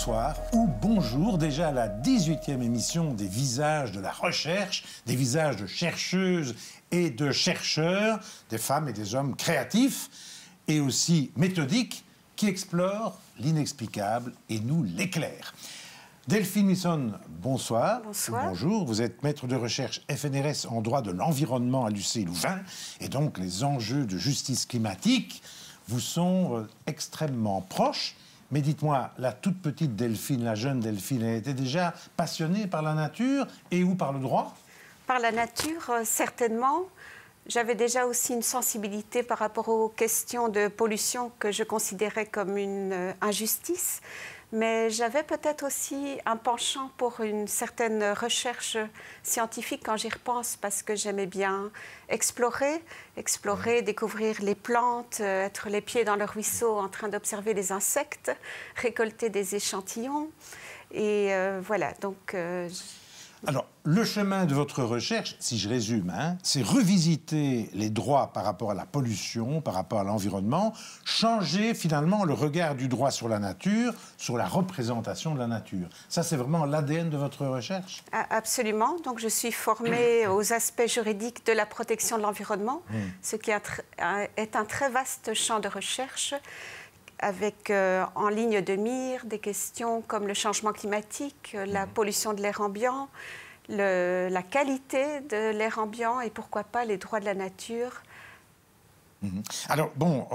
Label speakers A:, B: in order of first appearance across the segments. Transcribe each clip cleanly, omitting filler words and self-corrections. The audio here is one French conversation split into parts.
A: bonsoir ou bonjour, déjà à la 18e émission des visages de la recherche, des visages de chercheuses et de chercheurs, des femmes et des hommes créatifs et aussi méthodiques qui explorent l'inexplicable et nous l'éclairent. Delphine Misson, bonsoir.
B: Bonsoir.
A: Bonjour, vous êtes maître de recherche FNRS en droit de l'environnement à l'UC Louvain et donc les enjeux de justice climatique vous sont extrêmement proches. Mais dites-moi, la toute petite Delphine, la jeune Delphine, elle était déjà passionnée par la nature et ou par le droit?
B: Par la nature, certainement. J'avais déjà aussi une sensibilité par rapport aux questions de pollution que je considérais comme une injustice. Mais j'avais peut-être aussi un penchant pour une certaine recherche scientifique quand j'y repense, parce que j'aimais bien explorer, découvrir les plantes, être les pieds dans le ruisseau en train d'observer les insectes, récolter des échantillons. Et voilà, donc...
A: Alors, le chemin de votre recherche, si je résume, c'est revisiter les droits par rapport à la pollution, par rapport à l'environnement, changer finalement le regard du droit sur la nature, sur la représentation de la nature. Ça, c'est vraiment l'ADN de votre recherche?
B: Absolument. Donc, je suis formée aux aspects juridiques de la protection de l'environnement, ce qui est un très vaste champ de recherche, avec en ligne de mire des questions comme le changement climatique, la pollution de l'air ambiant, la qualité de l'air ambiant et pourquoi pas les droits de la nature.
A: Alors, bon,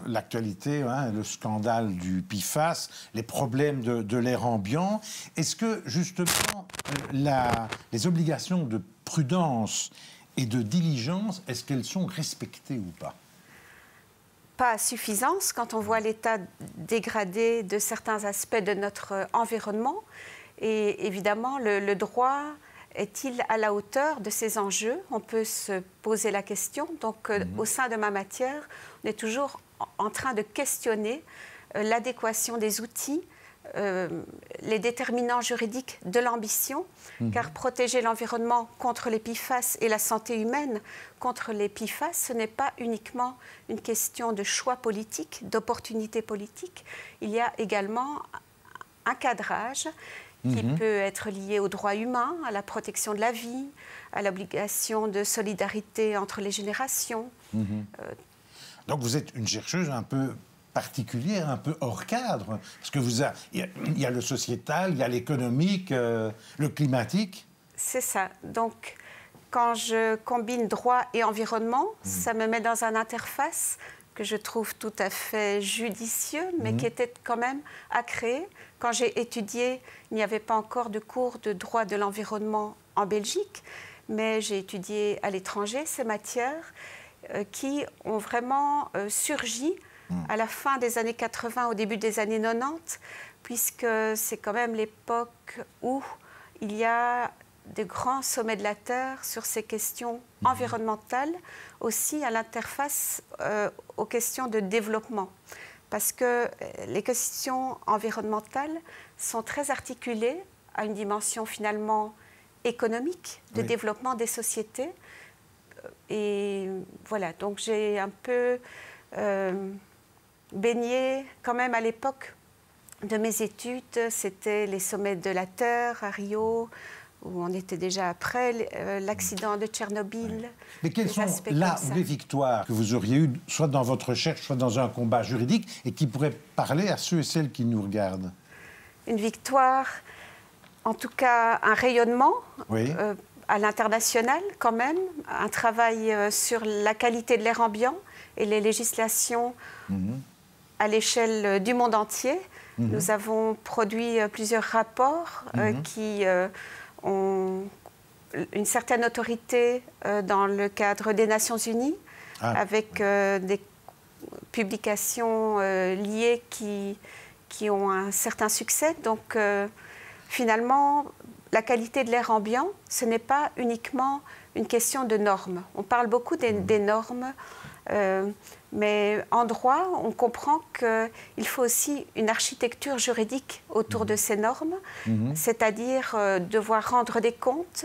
A: l'actualité, le scandale du PFAS, les problèmes de l'air ambiant, est-ce que, justement, les obligations de prudence et de diligence, est-ce qu'elles sont respectées ou pas?
B: Pas à suffisance quand on voit l'état dégradé de certains aspects de notre environnement. Et évidemment, le droit est-il à la hauteur de ces enjeux? On peut se poser la question. Donc, au sein de ma matière, on est toujours en train de questionner l'adéquation des outils, les déterminants juridiques de l'ambition, car protéger l'environnement contre les PFAS et la santé humaine contre les PFAS, ce n'est pas uniquement une question de choix politique, d'opportunité politique. Il y a également un cadrage qui peut être lié aux droits humains, à la protection de la vie, à l'obligation de solidarité entre les générations.
A: Donc vous êtes une chercheuse un peu particulière, un peu hors cadre, parce que il y a le sociétal, il y a l'économique, le climatique. C'est
B: ça. Donc, quand je combine droit et environnement, ça me met dans une interface que je trouve tout à fait judicieux, mais qui était quand même à créer. Quand j'ai étudié, il n'y avait pas encore de cours de droit de l'environnement en Belgique, mais j'ai étudié à l'étranger ces matières qui ont vraiment surgi à la fin des années 80, au début des années 90, puisque c'est quand même l'époque où il y a de grands sommets de la Terre sur ces questions environnementales, aussi à l'interface aux questions de développement. Parce que les questions environnementales sont très articulées à une dimension finalement économique, de développement des sociétés. Et voilà, donc j'ai un peu baigné quand même à l'époque de mes études. C'était les sommets de la Terre à Rio, où on était déjà après l'accident de Tchernobyl.
A: Mais quelles sont là les victoires que vous auriez eues, soit dans votre recherche, soit dans un combat juridique, et qui pourraient parler à ceux et celles qui nous regardent?
B: Une victoire, en tout cas un rayonnement à l'international quand même, un travail sur la qualité de l'air ambiant et les législations à l'échelle du monde entier. Nous avons produit plusieurs rapports qui ont une certaine autorité dans le cadre des Nations Unies, avec des publications liées qui ont un certain succès. Donc, finalement, la qualité de l'air ambiant, ce n'est pas uniquement une question de normes. On parle beaucoup des normes, mais en droit, on comprend qu'il faut aussi une architecture juridique autour de ces normes, c'est-à-dire devoir rendre des comptes,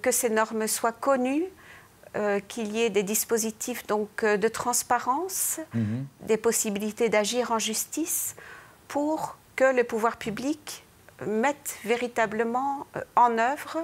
B: que ces normes soient connues, qu'il y ait des dispositifs donc, de transparence, des possibilités d'agir en justice pour que le pouvoir public mette véritablement en œuvre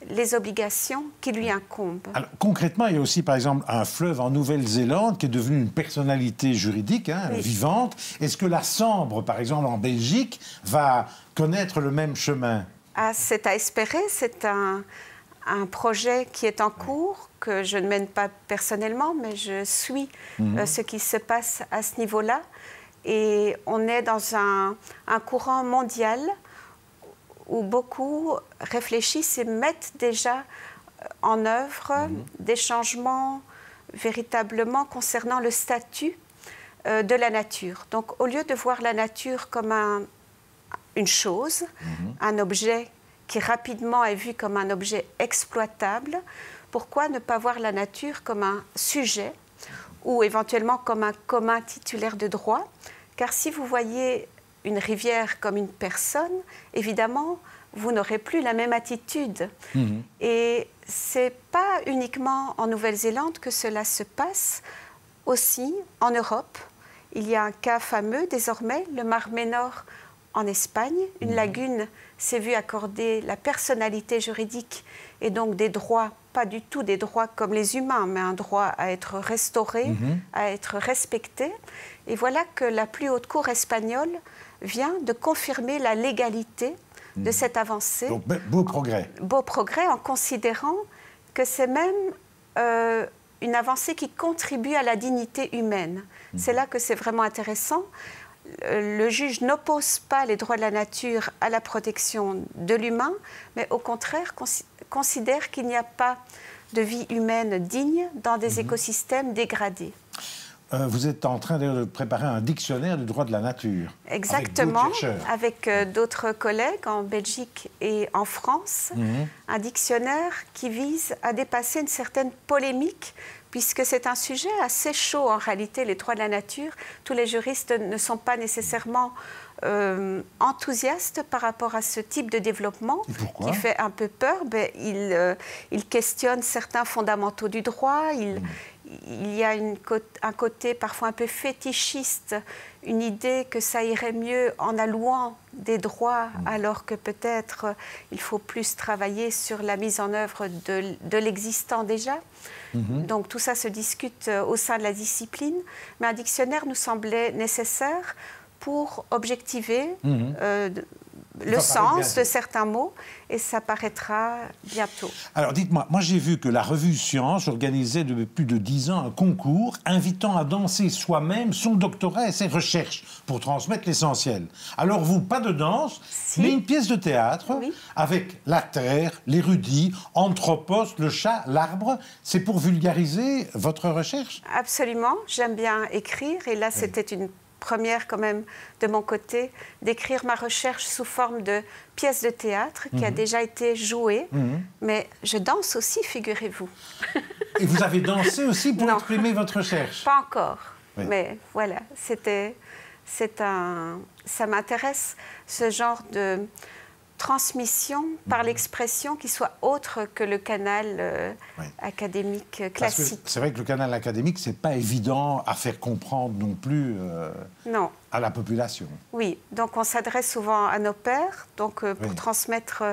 B: les obligations qui lui incombent.
A: Alors, concrètement, il y a aussi, par exemple, un fleuve en Nouvelle-Zélande qui est devenu une personnalité juridique, oui, vivante. Est-ce que la Sambre, par exemple, en Belgique, va connaître le même chemin?
B: Ah, c'est à espérer. C'est un projet qui est en cours, que je ne mène pas personnellement, mais je suis ce qui se passe à ce niveau-là. Et on est dans un courant mondial où beaucoup réfléchissent et mettent déjà en œuvre des changements véritablement concernant le statut de la nature. Donc, au lieu de voir la nature comme une chose, un objet qui rapidement est vu comme un objet exploitable, pourquoi ne pas voir la nature comme un sujet ou éventuellement comme un commun titulaire de droit? Car si vous voyez une rivière comme une personne, évidemment, vous n'aurez plus la même attitude. Et ce n'est pas uniquement en Nouvelle-Zélande que cela se passe, aussi en Europe. Il y a un cas fameux désormais, le Mar Menor en Espagne. Une lagune s'est vue accorder la personnalité juridique et donc des droits, pas du tout des droits comme les humains, mais un droit à être restauré, à être respecté. Et voilà que la plus haute cour espagnole vient de confirmer la légalité de cette avancée.
A: Donc, beau progrès.
B: Beau progrès en considérant que c'est même une avancée qui contribue à la dignité humaine. C'est là que c'est vraiment intéressant. Le juge n'oppose pas les droits de la nature à la protection de l'humain, mais au contraire considère qu'il n'y a pas de vie humaine digne dans des écosystèmes dégradés.
A: Vous êtes en train de préparer un dictionnaire du droit de la nature.
B: Exactement, avec d'autres collègues en Belgique et en France. Un dictionnaire qui vise à dépasser une certaine polémique, puisque c'est un sujet assez chaud en réalité, les droits de la nature. Tous les juristes ne sont pas nécessairement enthousiastes par rapport à ce type de développement qui fait un peu peur. Il questionne certains fondamentaux du droit, il y a un côté parfois un peu fétichiste, une idée que ça irait mieux en allouant des droits, alors que peut-être il faut plus travailler sur la mise en œuvre de l'existant déjà. Donc tout ça se discute au sein de la discipline. Mais un dictionnaire nous semblait nécessaire pour objectiver le sens de certains mots, et ça paraîtra bientôt.
A: Alors dites-moi, moi j'ai vu que la revue Science organisait depuis plus de 10 ans un concours invitant à danser soi-même son doctorat et ses recherches pour transmettre l'essentiel. Alors vous, pas de danse, mais une pièce de théâtre avec la terre, l'érudit, Anthropos, le chat, l'arbre. C'est pour vulgariser votre recherche?
B: Absolument, j'aime bien écrire, et là c'était une première quand même de mon côté, d'écrire ma recherche sous forme de pièce de théâtre qui a déjà été jouée. Mais je danse aussi, figurez-vous.
A: Et vous avez dansé aussi pour exprimer votre recherche?
B: Pas encore, mais voilà, ça m'intéresse, ce genre de transmission par l'expression qui soit autre que le canal académique classique.
A: C'est vrai que le canal académique, c'est pas évident à faire comprendre non plus à la population.
B: Oui, donc on s'adresse souvent à nos pairs pour transmettre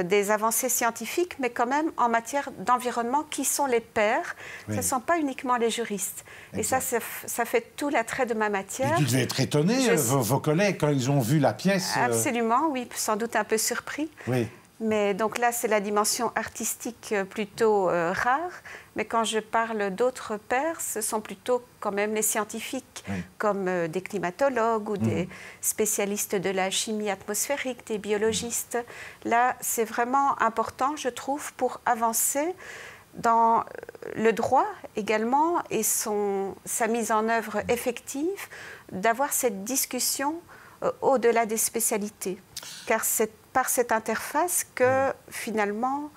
B: des avancées scientifiques, mais quand même en matière d'environnement, qui sont les pairs. Ce ne sont pas uniquement les juristes. Exact. Et ça fait tout l'attrait de ma matière.
A: Et vous devez être étonné, vos collègues, quand ils ont vu la pièce.
B: Absolument, oui, sans doute un peu surpris.
A: Oui.
B: Mais donc là, c'est la dimension artistique plutôt rare. Mais quand je parle d'autres pairs, ce sont plutôt quand même les scientifiques, comme des climatologues ou des spécialistes de la chimie atmosphérique, des biologistes. Là, c'est vraiment important, je trouve, pour avancer dans le droit également et sa mise en œuvre effective, d'avoir cette discussion au-delà des spécialités. Car c'est par cette interface que, finalement,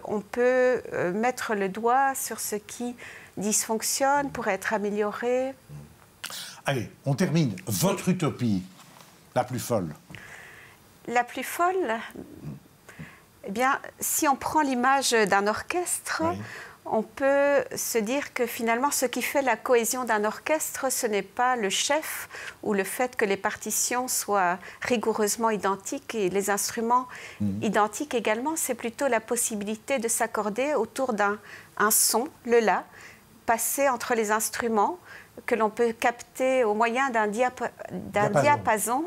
B: on peut mettre le doigt sur ce qui dysfonctionne, pourrait être amélioré.
A: Allez, on termine. Votre utopie, la plus folle?
B: La plus folle? Eh bien, si on prend l'image d'un orchestre, on peut se dire que finalement, ce qui fait la cohésion d'un orchestre, ce n'est pas le chef ou le fait que les partitions soient rigoureusement identiques et les instruments identiques également, c'est plutôt la possibilité de s'accorder autour d'un son, le La, passé entre les instruments, que l'on peut capter au moyen d'un diapason.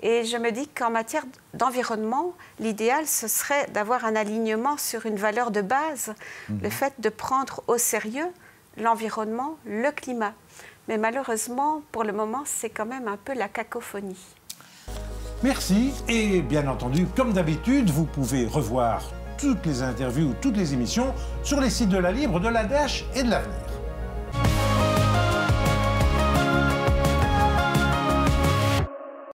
B: Et je me dis qu'en matière d'environnement, l'idéal, ce serait d'avoir un alignement sur une valeur de base, le fait de prendre au sérieux l'environnement, le climat. Mais malheureusement, pour le moment, c'est quand même un peu la cacophonie.
A: Merci. Et bien entendu, comme d'habitude, vous pouvez revoir toutes les interviews, toutes les émissions sur les sites de la Libre, de l'ADH et de l'Avenir.